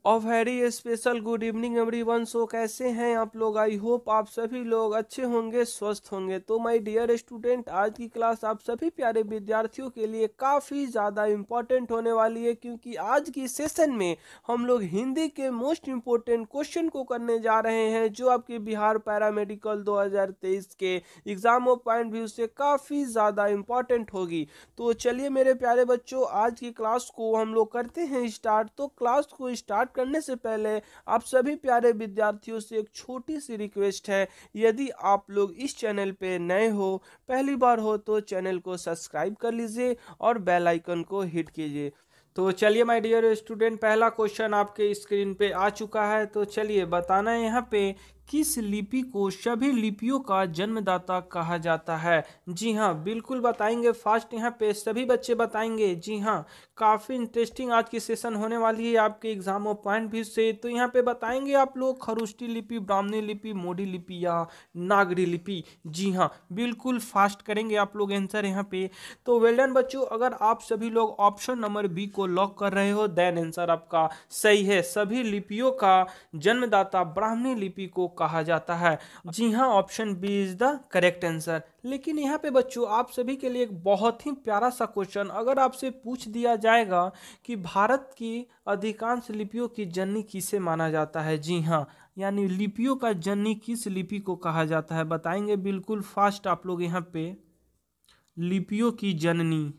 और very special good evening everyone. So कैसे हैं आप लोग? आई होप आप सभी लोग अच्छे होंगे, स्वस्थ होंगे। तो माय डियर स्टूडेंट, आज की क्लास आप सभी प्यारे विद्यार्थियों के लिए काफ़ी ज़्यादा इम्पोर्टेंट होने वाली है, क्योंकि आज की सेशन में हम लोग हिंदी के मोस्ट इम्पोर्टेंट क्वेश्चन को करने जा रहे हैं, जो आपके बिहार पैरामेडिकल 2023 के एग्जाम पॉइंट व्यू से काफ़ी ज़्यादा इम्पोर्टेंट होगी। तो चलिए मेरे प्यारे बच्चों, आज की क्लास को हम लोग करते हैं स्टार्ट। तो क्लास को स्टार्ट करने से पहले आप सभी प्यारे विद्यार्थियों से एक छोटी सी रिक्वेस्ट है। यदि आप लोग इस चैनल पे नए हो, पहली बार हो, तो चैनल को सब्सक्राइब कर लीजिए और बेल आइकन को हिट कीजिए। तो चलिए माय डियर स्टूडेंट, पहला क्वेश्चन आपके स्क्रीन पे आ चुका है। तो चलिए बताना है यहाँ पे, किस लिपि को सभी लिपियों का जन्मदाता कहा जाता है? जी हाँ, बिल्कुल बताएंगे। फास्ट यहाँ पे सभी बच्चे बताएंगे। जी हाँ, काफ़ी इंटरेस्टिंग आज की सेशन होने वाली है आपके एग्जाम पॉइंट व्यू से। तो यहाँ पे बताएंगे आप लोग खरोष्टी लिपि, ब्राह्मणी लिपि, मोडी लिपि या नागरी लिपि। जी हाँ, बिल्कुल फास्ट करेंगे आप लोग आंसर यहाँ पे। तो वेल डन बच्चों, अगर आप सभी लोग ऑप्शन नंबर बी को लॉक कर रहे हो, देन आंसर आपका सही है। सभी लिपियों का जन्मदाता ब्राह्मणी लिपि को कहा जाता है। जी हाँ, option B is the correct answer. लेकिन यहाँ पे बच्चों आप सभी के लिए एक बहुत ही प्यारा सा क्वेश्चन, अगर आपसे पूछ दिया जाएगा कि भारत की अधिकांश लिपियों की जननी किसे माना जाता है? जी हाँ, यानी लिपियों का जननी किस लिपि को कहा जाता है? बताएंगे बिल्कुल फास्ट आप लोग यहाँ पे। लिपियों की जननी,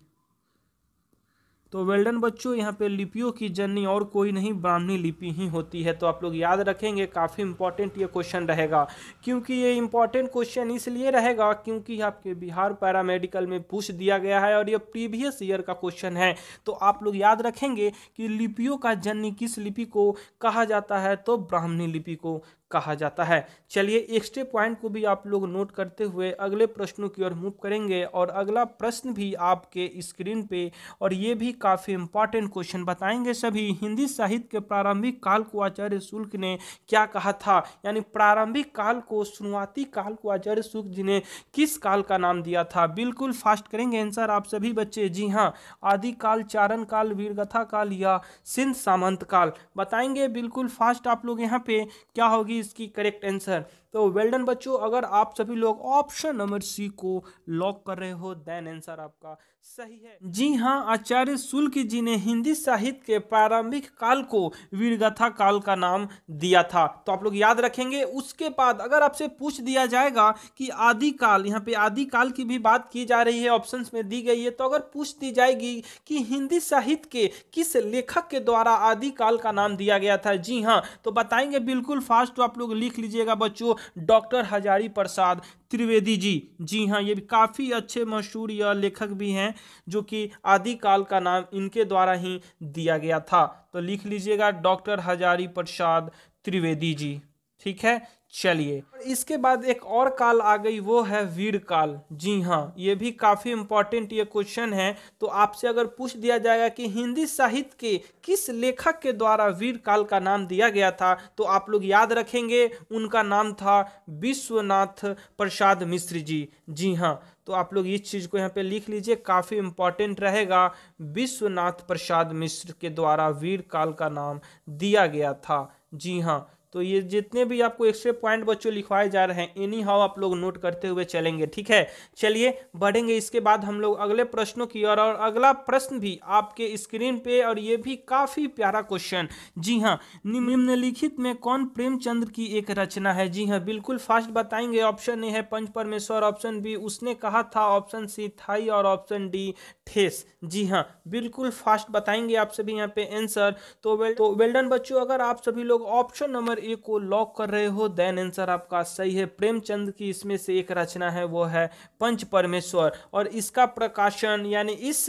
तो वेल्डन बच्चों, यहाँ पे लिपियों की जननी और कोई नहीं, ब्राह्मणी लिपि ही होती है। तो आप लोग याद रखेंगे, काफ़ी इंपॉर्टेंट ये क्वेश्चन रहेगा। क्योंकि ये इंपॉर्टेंट क्वेश्चन इसलिए रहेगा क्योंकि आपके बिहार पैरामेडिकल में पूछ दिया गया है और ये प्रीवियस ईयर का क्वेश्चन है। तो आप लोग याद रखेंगे कि लिपियों का जननी किस लिपि को कहा जाता है? तो ब्राह्मणी लिपि को कहा जाता है। चलिए एक्स्ट्रा पॉइंट को भी आप लोग नोट करते हुए अगले प्रश्नों की ओर मूव करेंगे। और अगला प्रश्न भी आपके स्क्रीन पे, और ये भी काफ़ी इंपॉर्टेंट क्वेश्चन बताएंगे सभी। हिंदी साहित्य के प्रारंभिक काल को आचार्य शुक्ल ने क्या कहा था? यानी प्रारंभिक काल को, शुरुआती काल को आचार्य शुक्ल जी ने किस काल का नाम दिया था? बिल्कुल फास्ट करेंगे आंसर आप सभी बच्चे। जी हाँ, आदिकाल, चारण काल, वीरगाथा काल या सिंध सामंत काल? बताएंगे बिल्कुल फास्ट आप लोग यहाँ पे, क्या होगी इसकी करेक्ट आंसर? तो वेल डन बच्चों, अगर आप सभी लोग ऑप्शन नंबर सी को लॉक कर रहे हो, देन आंसर आपका सही है। जी हाँ, आचार्य शुक्ल जी ने हिंदी साहित्य के प्रारंभिक काल को वीरगाथा काल का नाम दिया था। तो आप लोग याद रखेंगे। उसके बाद अगर आपसे पूछ दिया जाएगा कि आदिकाल, यहाँ पे आदिकाल की भी बात की जा रही है, ऑप्शंस में दी गई है। तो अगर पूछ दी जाएगी कि हिंदी साहित्य के किस लेखक के द्वारा आदिकाल का नाम दिया गया था? जी हाँ, तो बताएंगे बिल्कुल फास्ट। तो आप लोग लिख लीजिएगा बच्चों, डॉक्टर हजारी प्रसाद त्रिवेदी जी। जी हाँ, ये भी काफ़ी अच्छे मशहूर या लेखक भी हैं, जो कि आदिकाल का नाम इनके द्वारा ही दिया गया था। तो लिख लीजिएगा डॉक्टर हजारी प्रसाद त्रिवेदी जी। ठीक है, चलिए इसके बाद एक और काल आ गई, वो है वीर काल। जी हाँ, ये भी काफ़ी इंपॉर्टेंट ये क्वेश्चन है। तो आपसे अगर पूछ दिया जाएगा कि हिंदी साहित्य के किस लेखक के द्वारा वीर काल का नाम दिया गया था, तो आप लोग याद रखेंगे उनका नाम था विश्वनाथ प्रसाद मिश्र जी। जी हाँ, तो आप लोग इस चीज़ को यहाँ पे लिख लीजिए, काफ़ी इंपॉर्टेंट रहेगा। विश्वनाथ प्रसाद मिश्र के द्वारा वीर काल का नाम दिया गया था। जी हाँ, तो ये जितने भी आपको एक्स्ट्रा पॉइंट बच्चों लिखवाए जा रहे हैं, एनी हाउ आप लोग नोट करते हुए चलेंगे। ठीक है, चलिए बढ़ेंगे इसके बाद हम लोग अगले प्रश्नों की ओर। और अगला प्रश्न भी आपके स्क्रीन पे, और ये भी काफ़ी प्यारा क्वेश्चन। जी हाँ, निम्नलिखित में कौन प्रेमचंद्र की एक रचना है? जी हाँ, बिल्कुल फास्ट बताएंगे। ऑप्शन ए है पंच परमेश्वर, ऑप्शन बी उसने कहा था, ऑप्शन सी थाई, और ऑप्शन डी ठेस। जी हाँ, बिल्कुल फास्ट बताएंगे आप सभी यहाँ पे आंसर। तो वेल डन बच्चों, अगर आप सभी लोग ऑप्शन नंबर ए को लॉक कर रहे हो, देन आंसर आपका सही है। प्रेमचंद की इसमें से एक रचना है, वो है पंच परमेश्वर, और इसका प्रकाशन, यानी इस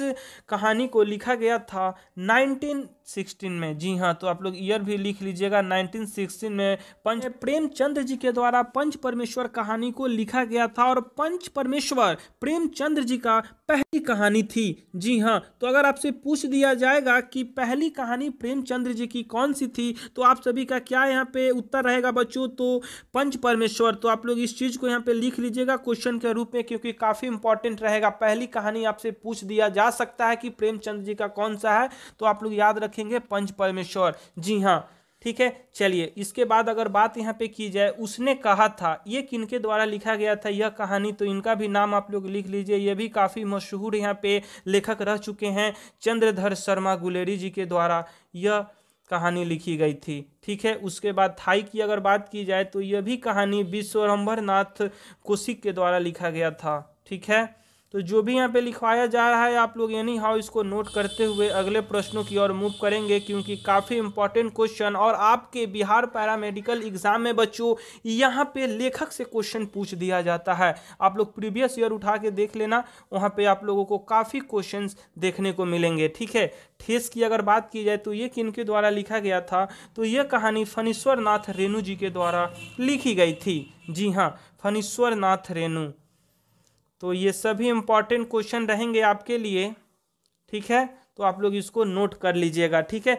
कहानी को लिखा गया था 1916 में। जी हाँ, तो आप लोग ईयर भी लिख लीजिएगा, 1916 में प्रेमचंद्र जी के द्वारा पंच परमेश्वर कहानी को लिखा गया था। और पंच परमेश्वर प्रेमचंद्र जी का पहली कहानी थी। जी हाँ, तो अगर आपसे पूछ दिया जाएगा कि पहली कहानी प्रेमचंद्र जी की कौन सी थी, तो आप सभी का क्या यहाँ पे उत्तर रहेगा बच्चों? तो पंच परमेश्वर। तो आप लोग इस चीज़ को यहाँ पे लिख लीजिएगा क्वेश्चन के रूप में, क्योंकि काफ़ी इंपॉर्टेंट रहेगा। पहली कहानी आपसे पूछ दिया जा सकता है कि प्रेमचंद्र जी का कौन सा है, तो आप लोग याद रखेंगे पंच परमेश्वर। जी हाँ, ठीक है। चलिए इसके बाद अगर बात यहाँ पे की जाए, उसने कहा था, ये किनके द्वारा लिखा गया था यह कहानी, तो इनका भी नाम आप लोग लिख लीजिए। ये भी काफ़ी मशहूर यहाँ पे लेखक रह चुके हैं, चंद्रधर शर्मा गुलेरी जी के द्वारा यह कहानी लिखी गई थी। ठीक है। उसके बाद थाई की अगर बात की जाए तो यह भी कहानी विश्वम्भर नाथ कौशिक के द्वारा लिखा गया था। ठीक है। तो जो भी यहाँ पे लिखवाया जा रहा है आप लोग एनी हाउ इसको नोट करते हुए अगले प्रश्नों की ओर मूव करेंगे, क्योंकि काफ़ी इंपॉर्टेंट क्वेश्चन और आपके बिहार पैरामेडिकल एग्जाम में बच्चों यहाँ पे लेखक से क्वेश्चन पूछ दिया जाता है। आप लोग प्रीवियस ईयर उठा के देख लेना, वहाँ पे आप लोगों को काफ़ी क्वेश्चन देखने को मिलेंगे। ठीक है। ठेस की अगर बात की जाए तो ये किनके द्वारा लिखा गया था, तो यह कहानी फणीश्वर नाथ रेणु जी के द्वारा लिखी गई थी। जी हाँ, फणीश्वर नाथ रेणु। तो ये सभी इंपॉर्टेंट क्वेश्चन रहेंगे आपके लिए। ठीक है। तो आप लोग इसको नोट कर लीजिएगा। ठीक है।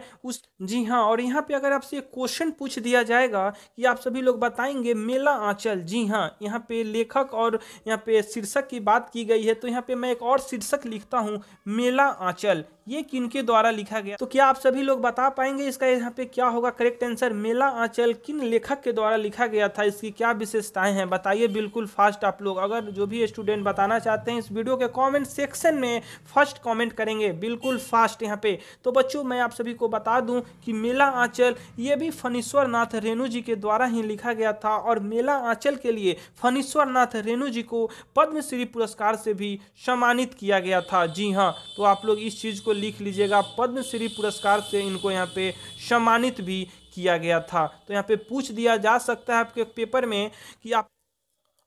जी हाँ, और यहाँ पे अगर आपसे क्वेश्चन पूछ दिया जाएगा कि आप सभी लोग बताएंगे मेला आंचल। जी हाँ, यहाँ पे लेखक और यहाँ पे शीर्षक की बात की गई है, तो यहाँ पे मैं एक और शीर्षक लिखता हूँ, मेला आंचल। ये किनके द्वारा लिखा गया, तो क्या आप सभी लोग बता पाएंगे इसका यहाँ पे क्या होगा करेक्ट आंसर? मेला आंचल किन लेखक के द्वारा लिखा गया था, इसकी क्या विशेषताएं हैं, बताइए बिल्कुल फास्ट आप लोग। अगर जो भी स्टूडेंट बताना चाहते हैं इस वीडियो के कमेंट सेक्शन में फर्स्ट कमेंट करेंगे बिल्कुल फास्ट यहाँ पे। तो बच्चों मैं आप सभी को बता दूं कि मेला आंचल ये भी फणीश्वर नाथ रेणु जी के द्वारा ही लिखा गया था, और मेला आंचल के लिए फणीश्वर नाथ रेणु जी को पद्मश्री पुरस्कार से भी सम्मानित किया गया था। जी हाँ, तो आप लोग इस चीज़ को लिख लीजिएगा, पद्मश्री पुरस्कार से इनको यहाँ पे सम्मानित भी किया गया था। तो यहाँ पे पूछ दिया जा सकता है आपके पेपर में कि आप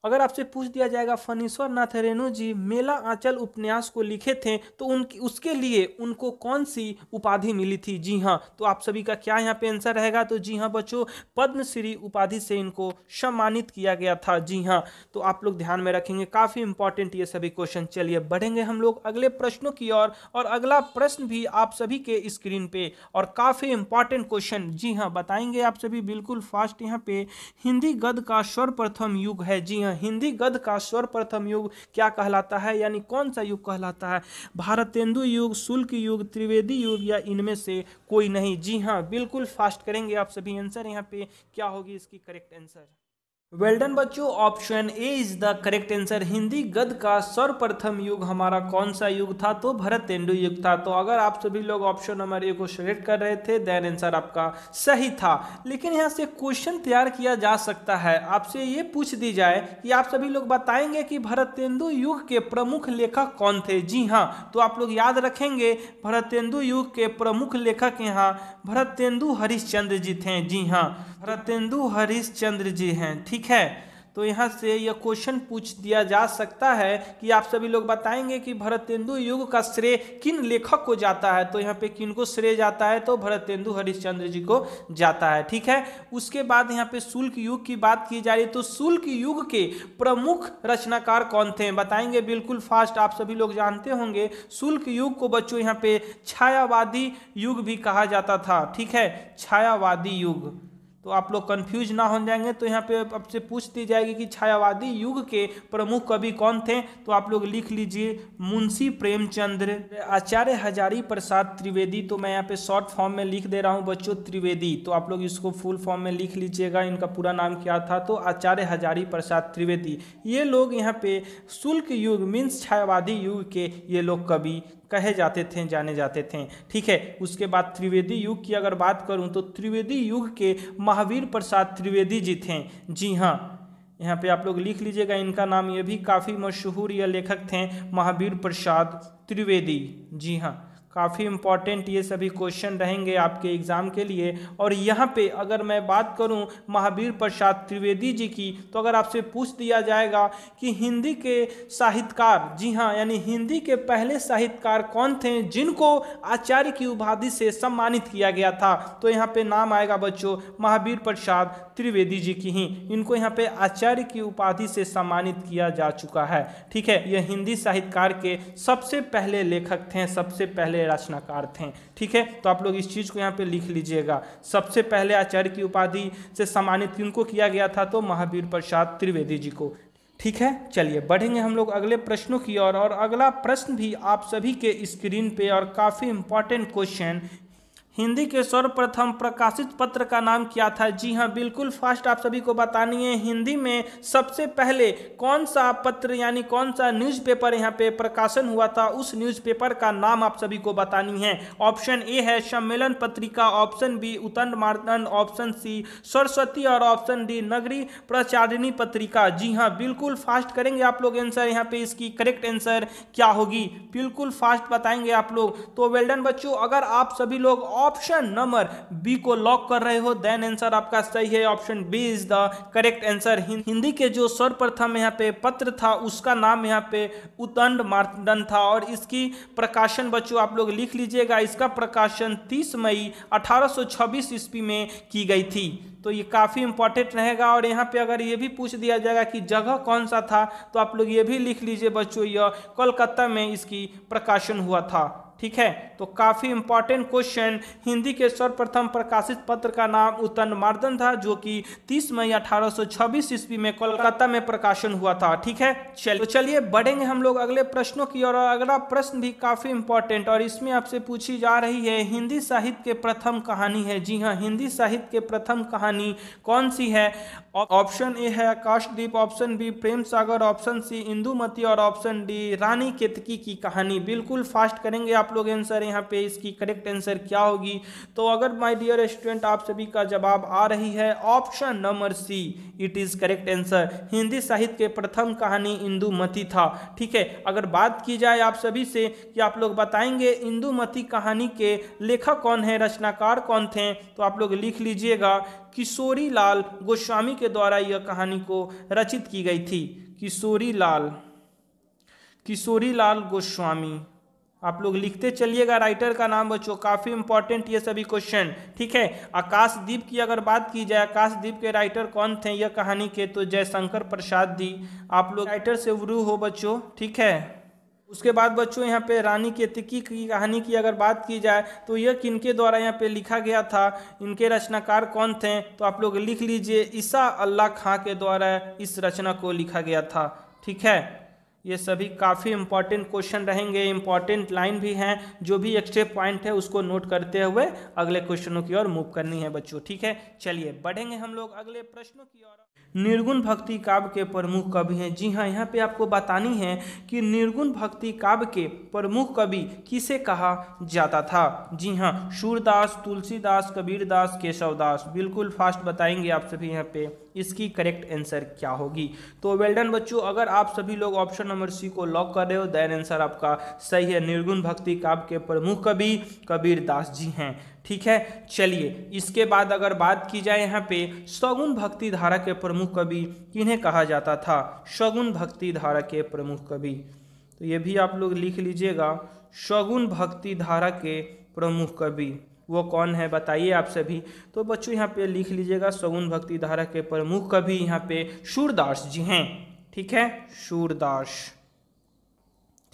अगर आपसे पूछ दिया जाएगा फणीश्वर नाथ रेणु जी मेला आंचल उपन्यास को लिखे थे तो उसके लिए उनको कौन सी उपाधि मिली थी। जी हाँ, तो आप सभी का क्या यहाँ पे आंसर रहेगा, तो जी हाँ बच्चों, पद्मश्री उपाधि से इनको सम्मानित किया गया था। जी हाँ, तो आप लोग ध्यान में रखेंगे, काफ़ी इंपॉर्टेंट ये सभी क्वेश्चन। चलिए बढ़ेंगे हम लोग अगले प्रश्नों की ओर, और अगला प्रश्न भी आप सभी के स्क्रीन पे और काफ़ी इंपॉर्टेंट क्वेश्चन। जी हाँ, बताएंगे आप सभी बिल्कुल फास्ट। यहाँ पे हिंदी गद्य का सर्वप्रथम युग है। जी हाँ, हिंदी गद्य का सर्वप्रथम युग क्या कहलाता है, यानी कौन सा युग कहलाता है? भारतेंदु युग, शुल्क युग, त्रिवेदी युग, या इनमें से कोई नहीं? जी हाँ, बिल्कुल फास्ट करेंगे आप सभी आंसर। यहाँ पे क्या होगी इसकी करेक्ट आंसर? वेल डन बच्चों, option A is the correct answer. Hindi गद्य का सर्वप्रथम युग हमारा कौन सा युग था, तो भरतेंदु युग था। तो अगर आप सभी लोग ऑप्शन नंबर ए को सिलेक्ट कर रहे थे देन आंसर आपका सही था। लेकिन यहाँ से क्वेश्चन तैयार किया जा सकता है, आपसे ये पूछ दी जाए कि आप सभी लोग बताएंगे कि भरतेंदु युग के प्रमुख लेखक कौन थे। जी हाँ, तो आप लोग याद रखेंगे भरतेंदु युग के प्रमुख लेखक यहाँ भरतेंदु हरिश्चंद्र जी थे। जी हाँ, भरतेंदु हरिश्चंद्र जी हैं। ठीक है। तो यहाँ से यह क्वेश्चन पूछ दिया जा सकता है कि आप सभी लोग बताएंगे कि भरतेंदु युग का श्रेय किन लेखक को जाता है। तो यहाँ पे किनको श्रेय जाता है, तो भरतेंदु हरिश्चंद्र जी को जाता है। ठीक है। उसके बाद यहाँ पे शुल्क युग की बात की जा रही है, तो शुल्क युग के प्रमुख रचनाकार कौन थे, बताएंगे बिल्कुल फास्ट। आप सभी लोग जानते होंगे शुल्क युग को बच्चों यहाँ पे छायावादी युग भी कहा जाता था। ठीक है, छायावादी युग। तो आप लोग कंफ्यूज ना हो जाएंगे, तो यहाँ पे आपसे पूछ दी जाएगी कि छायावादी युग के प्रमुख कवि कौन थे, तो आप लोग लिख लीजिए मुंशी प्रेमचंद्र, आचार्य हजारी प्रसाद त्रिवेदी। तो मैं यहाँ पे शॉर्ट फॉर्म में लिख दे रहा हूँ बच्चों त्रिवेदी, तो आप लोग इसको फुल फॉर्म में लिख लीजिएगा, इनका पूरा नाम क्या था, तो आचार्य हजारी प्रसाद त्रिवेदी। ये लोग यहाँ पे शुल्क युग मीन्स छायावादी युग के ये लोग कवि कहे जाते थे, जाने जाते थे। ठीक है। उसके बाद त्रिवेदी युग की अगर बात करूं तो त्रिवेदी युग के महावीर प्रसाद त्रिवेदी जी थे। जी हाँ, यहाँ पे आप लोग लिख लीजिएगा, इनका नाम ये भी काफ़ी मशहूर ये लेखक थे, महावीर प्रसाद त्रिवेदी। जी हाँ, काफ़ी इंपॉर्टेंट ये सभी क्वेश्चन रहेंगे आपके एग्जाम के लिए। और यहाँ पे अगर मैं बात करूँ महावीर प्रसाद त्रिवेदी जी की, तो अगर आपसे पूछ दिया जाएगा कि हिंदी के साहित्यकार, जी हाँ, यानी हिंदी के पहले साहित्यकार कौन थे जिनको आचार्य की उपाधि से सम्मानित किया गया था, तो यहाँ पे नाम आएगा बच्चों महावीर प्रसाद त्रिवेदी जी की ही। इनको यहाँ पे आचार्य की उपाधि से सम्मानित किया जा चुका है। ठीक है, यह हिंदी साहित्यकार के सबसे पहले लेखक थे, सबसे पहले रचनाकार थे। ठीक है, तो आप लोग इस चीज को यहाँ पे लिख लीजिएगा, सबसे पहले आचार्य की उपाधि से सम्मानित किनको किया गया था, तो महावीर प्रसाद त्रिवेदी जी को। ठीक है, चलिए बढ़ेंगे हम लोग अगले प्रश्नों की और अगला प्रश्न भी आप सभी के स्क्रीन पे और काफ़ी इंपॉर्टेंट क्वेश्चन, हिंदी के सर्वप्रथम प्रकाशित पत्र का नाम क्या था? जी हाँ, बिल्कुल फास्ट आप सभी को बतानी है। हिंदी में सबसे पहले कौन सा पत्र यानी कौन सा न्यूज़पेपर यहाँ पे प्रकाशन हुआ था, उस न्यूज़पेपर का नाम आप सभी को बतानी है। ऑप्शन ए है Sammelan Patrika, option B Udant Martand, option C Saraswati और ऑप्शन डी नगरी प्रचारिणी पत्रिका। जी हाँ, बिल्कुल फास्ट करेंगे आप लोग आंसर। यहाँ पे इसकी करेक्ट आंसर क्या होगी, बिल्कुल फास्ट बताएंगे आप लोग। तो वेल डन बच्चों, अगर आप सभी लोग ऑप्शन नंबर बी को लॉक कर रहे हो देन आंसर आपका सही है। Option B is the correct answer. Hindi के जो सर्वप्रथम यहाँ पे पत्र था उसका नाम यहाँ पे उदंड मार्तंड था और इसकी प्रकाशन बच्चों आप लोग लिख लीजिएगा, इसका प्रकाशन 30 मई 1826 ईस्वी में की गई थी। तो ये काफ़ी इंपॉर्टेंट रहेगा। और यहाँ पे अगर ये भी पूछ दिया जाएगा कि जगह कौन सा था तो आप लोग ये भी लिख लीजिए बच्चों, यह कोलकाता में इसकी प्रकाशन हुआ था। ठीक है, तो काफी इंपॉर्टेंट क्वेश्चन। हिंदी के सर्वप्रथम प्रकाशित पत्र का नाम उतंड मार्तंड था जो कि 30 मई 1826 ईस्वी में कोलकाता में प्रकाशन हुआ था। ठीक है, चलिए बढ़ेंगे हम लोग अगले प्रश्नों की ओर। अगला प्रश्न भी काफी इंपॉर्टेंट और इसमें आपसे पूछी जा रही है हिंदी साहित्य के प्रथम कहानी है। जी हाँ, हिंदी साहित्य के प्रथम कहानी कौन सी है? ऑप्शन ए है आकाशदीप, option B Prem Sagar, option C Indumati और ऑप्शन डी रानी केतकी की कहानी। बिल्कुल फास्ट करेंगे आप लोग आंसर। यहाँ पे इसकी करेक्ट आंसर क्या होगी? तो अगर माय डियर स्टूडेंट आप सभी का जवाब आ रही है option number C, it is correct answer. Hindi साहित्य के प्रथम कहानी इंदुमती था। ठीक है, अगर बात की जाए आप सभी से कि आप लोग बताएंगे इंदुमती कहानी के लेखक कौन है, रचनाकार कौन थे, तो आप लोग लिख लीजिएगा किशोरी लाल गोस्वामी के द्वारा यह कहानी को रचित की गई थी। किशोरी लाल गोस्वामी। आप लोग लिखते चलिएगा राइटर का नाम बच्चों, काफी इंपॉर्टेंट ये सभी क्वेश्चन। ठीक है, आकाशदीप की अगर बात की जाए, आकाशदीप के राइटर कौन थे यह कहानी के, तो जयशंकर प्रसाद जी। आप लोग राइटर से रूबरू हो बच्चों। ठीक है, उसके बाद बच्चों यहाँ पे रानी केतकी की कहानी की अगर बात की जाए तो यह किनके द्वारा यहाँ पे लिखा गया था, इनके रचनाकार कौन थे, तो आप लोग लिख लीजिए ईसा अल्लाह खां के द्वारा इस रचना को लिखा गया था। ठीक है, ये सभी काफ़ी इंपॉर्टेंट क्वेश्चन रहेंगे, इंपॉर्टेंट लाइन भी हैं, जो भी एक्स्ट्रा पॉइंट है उसको नोट करते हुए अगले क्वेश्चनों की ओर मूव करनी है बच्चों। ठीक है, चलिए बढ़ेंगे हम लोग अगले प्रश्नों की ओर। निर्गुण भक्ति काव्य के प्रमुख कवि हैं। जी हाँ, यहाँ पे आपको बतानी है कि निर्गुण भक्ति काव्य के प्रमुख कवि किसे कहा जाता था। जी हाँ, सूरदास, तुलसीदास, कबीरदास, केशवदास। बिल्कुल फास्ट बताएंगे आप सभी यहाँ पे इसकी करेक्ट आंसर क्या होगी। तो वेल डन बच्चों, अगर आप सभी लोग ऑप्शन नंबर सी को लॉक कर रहे हो देन आंसर आपका सही है। निर्गुण भक्ति काव्य के प्रमुख कवि कबीरदास जी हैं। ठीक है, चलिए इसके बाद अगर बात की जाए यहाँ पे सगुण भक्ति धारा के प्रमुख कवि किन्हें कहा जाता था। सगुण भक्ति धारा के प्रमुख कवि, तो ये भी आप लोग लिख लीजिएगा, सगुण भक्ति धारा के प्रमुख कवि वो कौन है बताइए आप सभी। तो बच्चों यहाँ पे लिख लीजिएगा सगुण भक्ति धारा के प्रमुख कवि यहाँ पे सूरदास जी हैं। ठीक है, सूरदास।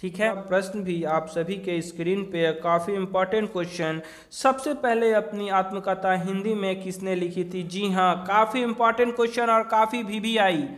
ठीक है, प्रश्न भी आप सभी के स्क्रीन पे काफ़ी इंपॉर्टेंट क्वेश्चन। सबसे पहले अपनी आत्मकथा हिंदी में किसने लिखी थी? जी हाँ, काफ़ी इंपॉर्टेंट क्वेश्चन और काफ़ी VVI,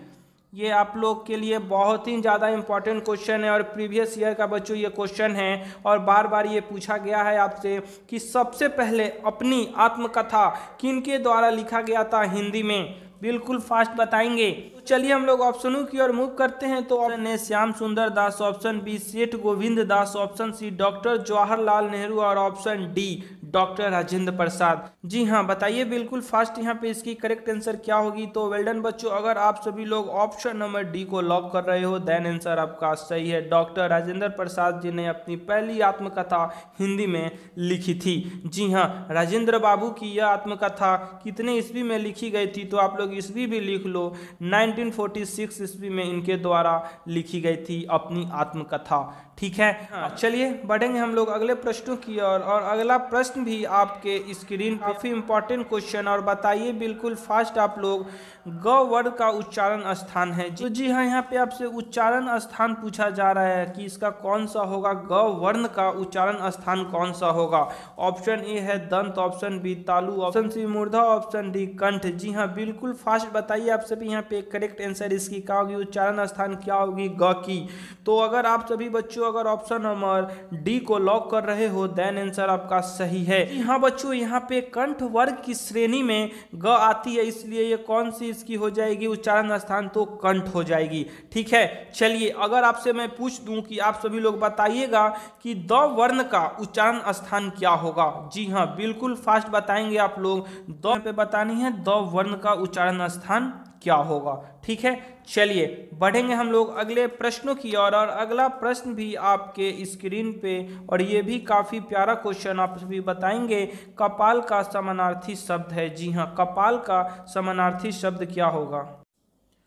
ये आप लोग के लिए बहुत ही ज़्यादा इंपॉर्टेंट क्वेश्चन है और प्रीवियस ईयर का बच्चों ये क्वेश्चन है और बार बार ये पूछा गया है आपसे कि सबसे पहले अपनी आत्मकथा किनके द्वारा लिखा गया था हिंदी में। बिल्कुल फास्ट बताएंगे। तो चलिए हम लोग ऑप्शनों की ओर मूव करते हैं। तो ऑप्शन ए श्याम सुंदर दास, option B Seth Govind Das, option C doctor Jawaharlal Nehru और option D doctor Rajendra Prasad. जी हाँ, बताइए बिल्कुल फास्ट यहाँ पे इसकी करेक्ट आंसर क्या होगी। तो वेल डन बच्चों, अगर आप सभी लोग ऑप्शन नंबर डी को लॉक कर रहे हो देन आंसर आपका सही है। डॉक्टर राजेंद्र प्रसाद जी ने अपनी पहली आत्मकथा हिंदी में लिखी थी। जी हाँ, राजेंद्र बाबू की यह आत्मकथा कितने ईस्वी में लिखी गई थी, तो आप लोग ईस्वी भी लिख लो, 1946 ईस्वी में इनके द्वारा लिखी गई थी अपनी आत्मकथा। ठीक है, चलिए बढ़ेंगे हम लोग अगले प्रश्नों की ओर और अगला प्रश्न भी आपके स्क्रीन काफी इंपॉर्टेंट क्वेश्चन और बताइए बिल्कुल फास्ट आप लोग, ग वर्ग का उच्चारण स्थान है। जी हाँ, यहाँ पे आपसे उच्चारण स्थान पूछा जा रहा है कि इसका कौन सा होगा, ग वर्ण का उच्चारण स्थान कौन सा होगा। ऑप्शन ए है दंत, ऑप्शन बी तालु, ऑप्शन सी मूर्धा, ऑप्शन डी कंठ। जी हाँ, बिल्कुल फास्ट बताइए आप सभी यहाँ पे करेक्ट आंसर इसकी क्या होगी, उच्चारण स्थान क्या होगी ग की। तो अगर आप सभी बच्चों बच्चों अगर ऑप्शन नंबर डी को लॉक कर रहे हो देन आंसर आपका सही है। हाँ बच्चों, यहाँ पे कंठ वर्ग की श्रेणी में ग आती है, इसलिए ये कौन सी इसकी हो जाएगी उच्चारण स्थान, तो कंठ हो जाएगी। ठीक है, चलिए अगर आपसे मैं पूछ दूं कि आप सभी लोग बताइएगा कि द वर्ण का उच्चारण स्थान क्या होगा। जी हाँ, बिल्कुल फास्ट बताएंगे आप लोग। द पे बतानी है द वर्ण का उच्चारण स्थान क्या होगा। ठीक है, चलिए बढ़ेंगे हम लोग अगले प्रश्नों की ओर। और अगला प्रश्न भी आपके स्क्रीन पे, और ये भी काफी प्यारा क्वेश्चन आप सभी बताएंगे। कपाल का समानार्थी शब्द है। जी हाँ, कपाल का समानार्थी शब्द क्या होगा।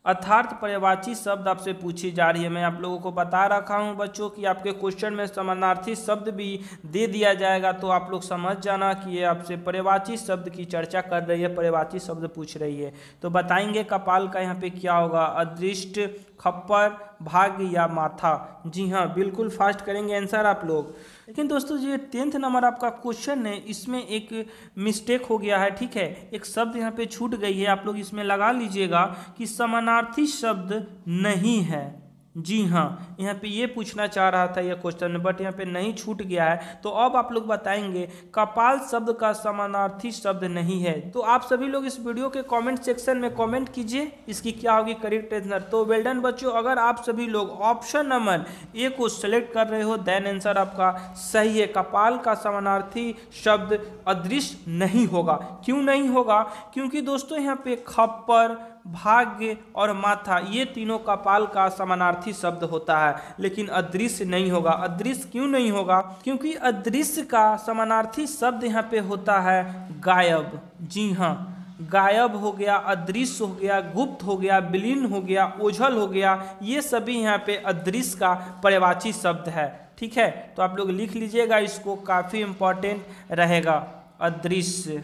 अर्थात पर्यायवाची शब्द आपसे पूछी जा रही है। मैं आप लोगों को बता रखा हूं बच्चों कि आपके क्वेश्चन में समानार्थी शब्द भी दे दिया जाएगा, तो आप लोग समझ जाना कि ये आपसे पर्यायवाची शब्द की चर्चा कर रही है, पर्यायवाची शब्द पूछ रही है। तो बताएंगे कपाल का यहाँ पे क्या होगा, अदृष्ट, खप्पर, भाग्य या माथा। जी हाँ, बिल्कुल फास्ट करेंगे आंसर आप लोग। लेकिन दोस्तों ये 10th नंबर आपका क्वेश्चन है, इसमें एक मिस्टेक हो गया है। ठीक है, एक शब्द यहाँ पे छूट गई है, आप लोग इसमें लगा लीजिएगा कि समानार्थी शब्द नहीं है। जी हाँ, यहाँ पे ये पूछना चाह रहा था ये क्वेश्चन, बट यहाँ पे नहीं, छूट गया है। तो अब आप लोग बताएंगे कपाल शब्द का समानार्थी शब्द नहीं है। तो आप सभी लोग इस वीडियो के कमेंट सेक्शन में कमेंट कीजिए इसकी क्या होगी करेक्ट आंसर। तो वेल डन बच्चों, अगर आप सभी लोग ऑप्शन नंबर ए को सिलेक्ट कर रहे हो देन आंसर आपका सही है। कपाल का समानार्थी शब्द अदृश्य नहीं होगा। क्यों नहीं होगा, क्योंकि दोस्तों यहाँ पे खप्पर, भाग्य और माथा ये तीनों कपाल का समानार्थी शब्द होता है, लेकिन अदृश्य नहीं होगा। अदृश्य क्यों नहीं होगा, क्योंकि अदृश्य का समानार्थी शब्द यहाँ पे होता है गायब। जी हाँ, गायब हो गया, अदृश्य हो गया, गुप्त हो गया, विलीन हो गया, ओझल हो गया, ये सभी यहाँ पे अदृश्य का पर्यायवाची शब्द है। ठीक है, तो आप लोग लिख लीजिएगा इसको, काफ़ी इम्पोर्टेंट रहेगा अदृश्य।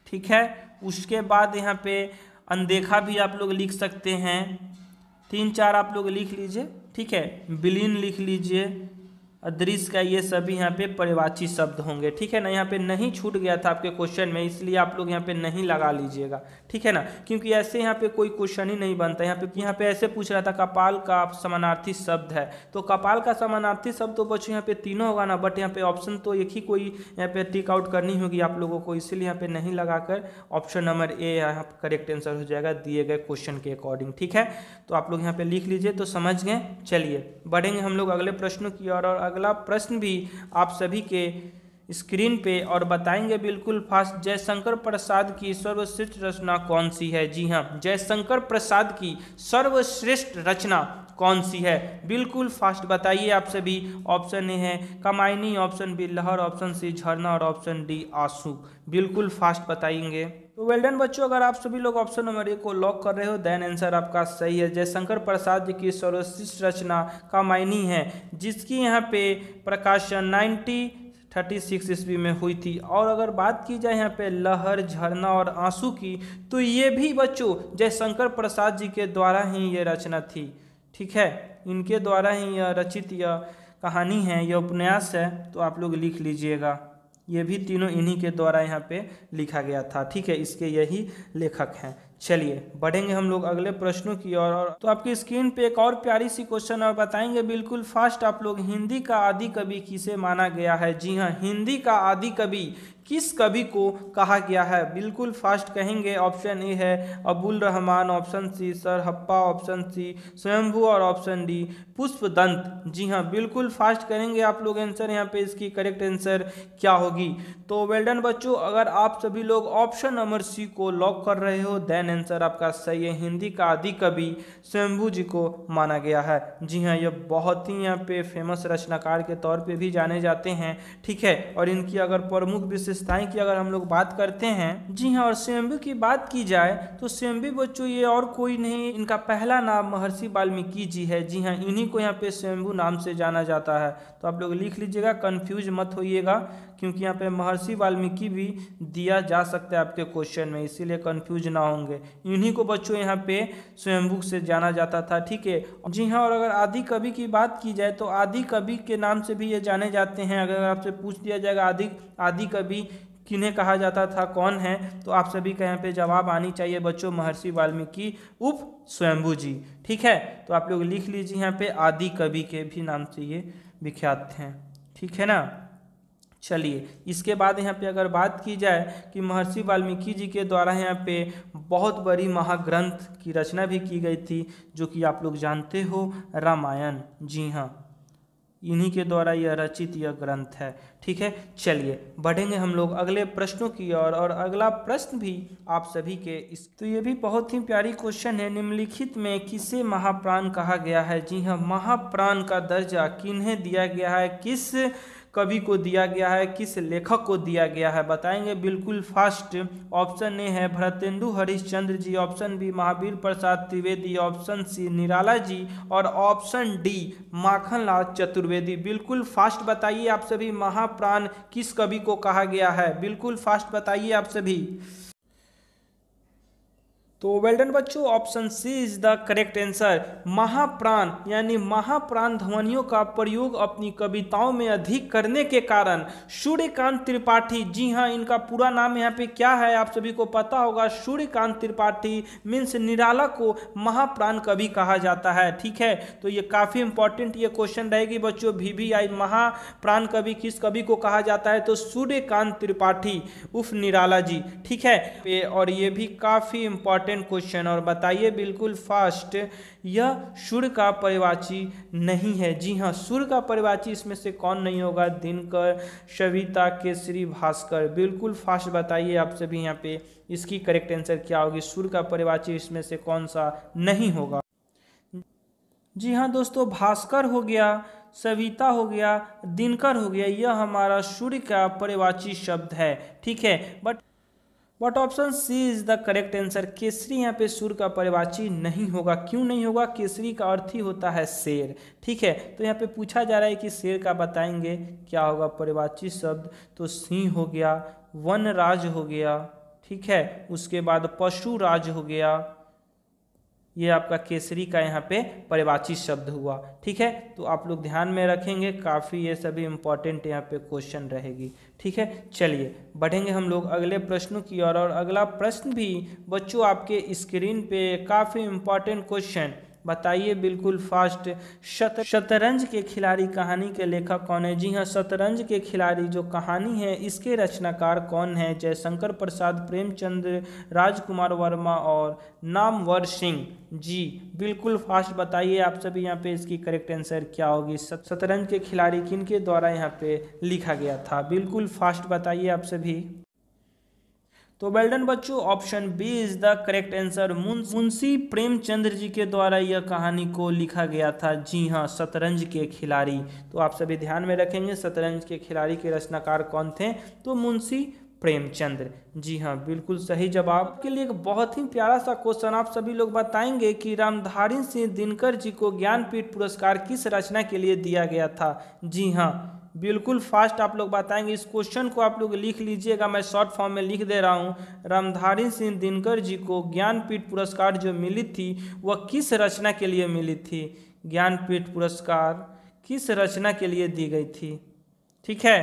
ठीक है, उसके बाद यहाँ पे अनदेखा भी आप लोग लिख सकते हैं, 3-4 आप लोग लिख लीजिए। ठीक है, विलीन लिख लीजिए, अदृश्य का, ये सभी यहाँ पे पर्यायवाची शब्द होंगे। ठीक है ना, यहाँ पे नहीं छूट गया था आपके क्वेश्चन में, इसलिए आप लोग यहाँ पे नहीं लगा लीजिएगा। ठीक है ना, क्योंकि ऐसे यहाँ पे कोई क्वेश्चन ही नहीं बनता। यहाँ पे ऐसे पूछ रहा था कपाल का समानार्थी शब्द है, तो कपाल का समानार्थी शब्द तो बच्चों यहाँ पे तीनों होगा ना, बट यहाँ पे ऑप्शन तो एक ही कोई यहाँ पे टिक आउट करनी होगी आप लोगों को, इसीलिए यहाँ पे नहीं लगाकर ऑप्शन नंबर ए यहाँ करेक्ट आंसर हो जाएगा दिए गए क्वेश्चन के अकॉर्डिंग। ठीक है, तो आप लोग यहाँ पे लिख लीजिए, तो समझ गए। चलिए बढ़ेंगे हम लोग अगले प्रश्नों की ओर। और अगला प्रश्न भी आप सभी के स्क्रीन पे, और बताएंगे बिल्कुल फास्ट। जयशंकर प्रसाद की सर्वश्रेष्ठ रचना कौन सी है। जी हाँ, जयशंकर प्रसाद की सर्वश्रेष्ठ रचना कौन सी है, बिल्कुल फास्ट बताइए आप सभी। ऑप्शन ए है कमायनी, ऑप्शन बी लहर, ऑप्शन सी झरना और ऑप्शन डी आंसू। बिल्कुल फास्ट बताएंगे। तो वेल डन बच्चों, अगर आप सभी लोग ऑप्शन नंबर ए को लॉक कर रहे हो देन आंसर आपका सही है। जयशंकर प्रसाद जी की सर्वश्रेष्ठ रचना कमायनी है, जिसकी यहाँ पे प्रकाशन 1936 ईस्वी में हुई थी। और अगर बात की जाए यहाँ पे लहर, झरना और आंसू की, तो ये भी बच्चों जयशंकर प्रसाद जी के द्वारा ही ये रचना थी। ठीक है, इनके द्वारा ही यह रचित यह कहानी है, यह उपन्यास है, तो आप लोग लिख लीजिएगा। ये भी तीनों इन्हीं के द्वारा यहाँ पे लिखा गया था। ठीक है, इसके यही लेखक हैं। चलिए बढ़ेंगे हम लोग अगले प्रश्नों की ओर। और तो आपकी स्क्रीन पे एक और प्यारी सी क्वेश्चन और बताएंगे बिल्कुल फास्ट आप लोग, हिंदी का आदि कवि किसे माना गया है। जी हाँ, हिंदी का आदि कवि किस कवि को कहा गया है, बिल्कुल फास्ट कहेंगे। ऑप्शन ए है Abul Rahman, option C Sarahappa, option C Swayambhu और ऑप्शन डी पुष्पदंत। जी हाँ, बिल्कुल फास्ट करेंगे आप लोग आंसर, यहाँ पे इसकी करेक्ट आंसर क्या होगी। तो वेल डन बच्चों, अगर आप सभी लोग ऑप्शन नंबर सी को लॉक कर रहे हो देन आंसर आपका सही है। हिंदी का आदि कवि स्वयंभू जी को माना गया है। जी हाँ, ये बहुत ही यहाँ पे फेमस रचनाकार के तौर पे भी जाने जाते हैं। ठीक है, और इनकी अगर प्रमुख विशेषताएं की अगर हम लोग बात करते हैं, जी हाँ, और स्वयंभू की बात की जाए तो स्वयंभू बच्चों ये और कोई नहीं, इनका पहला नाम महर्षि वाल्मीकि जी है। जी हाँ, इन्हीं को यहाँ पे स्वयंभू नाम से जाना जाता है। तो आप लोग लिख लीजिएगा, कंफ्यूज मत होइएगा, क्योंकि यहाँ पे महर्षि वाल्मीकि भी दिया जा सकता है आपके क्वेश्चन में, इसीलिए कंफ्यूज ना होंगे। इन्हीं को बच्चों यहाँ पे स्वयंभू से जाना जाता था। ठीक है, जी हाँ, और अगर आदि कवि की बात की जाए तो आदि कवि के नाम से भी ये जाने जाते हैं। अगर आपसे पूछ दिया जाएगा आदि कवि किन्हें कहा जाता था, कौन है? तो आप सभी का यहाँ पे जवाब आनी चाहिए बच्चों, महर्षि वाल्मीकि उप स्वयंभू जी। ठीक है, तो आप लोग लिख लीजिए यहाँ पे, आदि कवि के भी नाम से ये विख्यात हैं। ठीक है ना। चलिए, इसके बाद यहाँ पे अगर बात की जाए कि महर्षि वाल्मीकि जी के द्वारा यहाँ पे बहुत बड़ी महाग्रंथ की रचना भी की गई थी, जो कि आप लोग जानते हो, रामायण। जी हाँ, इन्हीं के द्वारा यह रचित यह ग्रंथ है। ठीक है, चलिए बढ़ेंगे हम लोग अगले प्रश्नों की ओर। और अगला प्रश्न भी आप सभी के तो ये भी बहुत ही प्यारी क्वेश्चन है। निम्नलिखित में किसे महाप्राण कहा गया है? जी हाँ, महाप्राण का दर्जा किन्हें दिया गया है, किस कवि को दिया गया है, किस लेखक को दिया गया है, बताएंगे बिल्कुल फास्ट। ऑप्शन ए है Bharatendu Harishchandra ji, option B Mahavir Prasad Trivedi, option C Nirala ji, और ऑप्शन डी माखनलाल चतुर्वेदी। बिल्कुल फास्ट बताइए आप सभी, महाप्राण किस कवि को कहा गया है? बिल्कुल फास्ट बताइए आप सभी। तो वेल डन बच्चों, option C is the correct answer. महाप्राण यानी महाप्राण ध्वनियों का प्रयोग अपनी कविताओं में अधिक करने के कारण सूर्यकांत त्रिपाठी, जी हाँ, इनका पूरा नाम यहाँ पे क्या है आप सभी को पता होगा, सूर्यकांत त्रिपाठी मीन्स निराला को महाप्राण कवि कहा जाता है। ठीक है, तो ये काफ़ी इंपॉर्टेंट ये क्वेश्चन रहेगी बच्चों, VVI महाप्राण कवि किस कवि को कहा जाता है? तो सूर्यकांत त्रिपाठी उर्फ निराला जी। ठीक है, और ये भी काफ़ी इंपॉर्टेंट क्वेश्चन। और बताइए बिल्कुल फास्ट, यह सूर्य का पर्यायवाची नहीं है। जी हाँ, सूर्य का पर्यायवाची इसमें से कौन नहीं होगा? दिनकर, सविता, केसरी, भास्कर। बिल्कुल फास्ट बताइए आप सभी यहाँ पे, इसकी करेक्ट आंसर क्या होगी? सूर्य का पर्यायवाची इसमें से कौन सा नहीं होगा? जी हाँ दोस्तों, भास्कर हो गया, सविता हो गया, दिनकर हो गया, यह हमारा सूर्य का पर्यायवाची शब्द है। ठीक है, but option C is the correct answer. Kesari यहाँ पे सूर्य का पर्यायवाची नहीं होगा। क्यों नहीं होगा? केसरी का अर्थ ही होता है शेर। ठीक है, तो यहाँ पे पूछा जा रहा है कि शेर का बताएंगे क्या होगा पर्यायवाची शब्द? तो सिंह हो गया, वनराज हो गया, ठीक है, उसके बाद पशु राज हो गया, ये आपका केसरी का यहाँ पे पर्यायवाची शब्द हुआ। ठीक है, तो आप लोग ध्यान में रखेंगे, काफ़ी ये सभी इंपॉर्टेंट यहाँ पे क्वेश्चन रहेगी। ठीक है, चलिए बढ़ेंगे हम लोग अगले प्रश्नों की ओर। और अगला प्रश्न भी बच्चों आपके स्क्रीन पे काफ़ी इंपॉर्टेंट क्वेश्चन, बताइए बिल्कुल फास्ट। शतरंज के खिलाड़ी कहानी के लेखक कौन है? जी हाँ, शतरंज के खिलाड़ी जो कहानी है इसके रचनाकार कौन है? जयशंकर प्रसाद, प्रेमचंद्र, राजकुमार वर्मा और नामवर सिंह। जी बिल्कुल फास्ट बताइए आप सभी यहाँ पे, इसकी करेक्ट आंसर क्या होगी? शतरंज के खिलाड़ी किनके द्वारा यहाँ पे लिखा गया था? बिल्कुल फास्ट बताइए आप सभी। तो वेल डन बच्चों, option B is the correct answer. Munshi Premchandra ji के द्वारा यह कहानी को लिखा गया था। जी हाँ, शतरंज के खिलाड़ी। तो आप सभी ध्यान में रखेंगे, शतरंज के खिलाड़ी के रचनाकार कौन थे? तो मुंशी प्रेमचंद्र। जी हाँ, बिल्कुल सही जवाब। के लिए एक बहुत ही प्यारा सा क्वेश्चन, आप सभी लोग बताएंगे कि रामधारी सिंह दिनकर जी को ज्ञानपीठ पुरस्कार किस रचना के लिए दिया गया था? जी हाँ, बिल्कुल फास्ट आप लोग बताएंगे। इस क्वेश्चन को आप लोग लिख लीजिएगा, मैं शॉर्ट फॉर्म में लिख दे रहा हूँ। रामधारी सिंह दिनकर जी को ज्ञानपीठ पुरस्कार जो मिली थी वह किस रचना के लिए मिली थी? ज्ञानपीठ पुरस्कार किस रचना के लिए दी गई थी? ठीक है,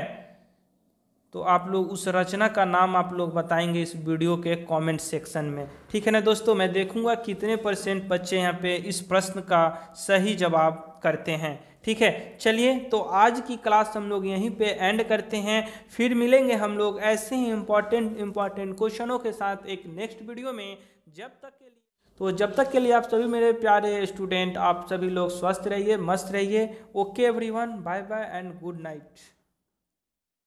तो आप लोग उस रचना का नाम आप लोग बताएंगे इस वीडियो के कमेंट सेक्शन में। ठीक है ना दोस्तों, मैं देखूंगा कितने % बच्चे यहाँ पे इस प्रश्न का सही जवाब करते हैं। ठीक है, चलिए तो आज की क्लास हम लोग यहीं पे एंड करते हैं। फिर मिलेंगे हम लोग ऐसे ही इम्पॉर्टेंट क्वेश्चनों के साथ एक नेक्स्ट वीडियो में। जब तक के लिए आप सभी मेरे प्यारे स्टूडेंट, आप सभी लोग स्वस्थ रहिए, मस्त रहिए। Okay everyone, bye bye and good night.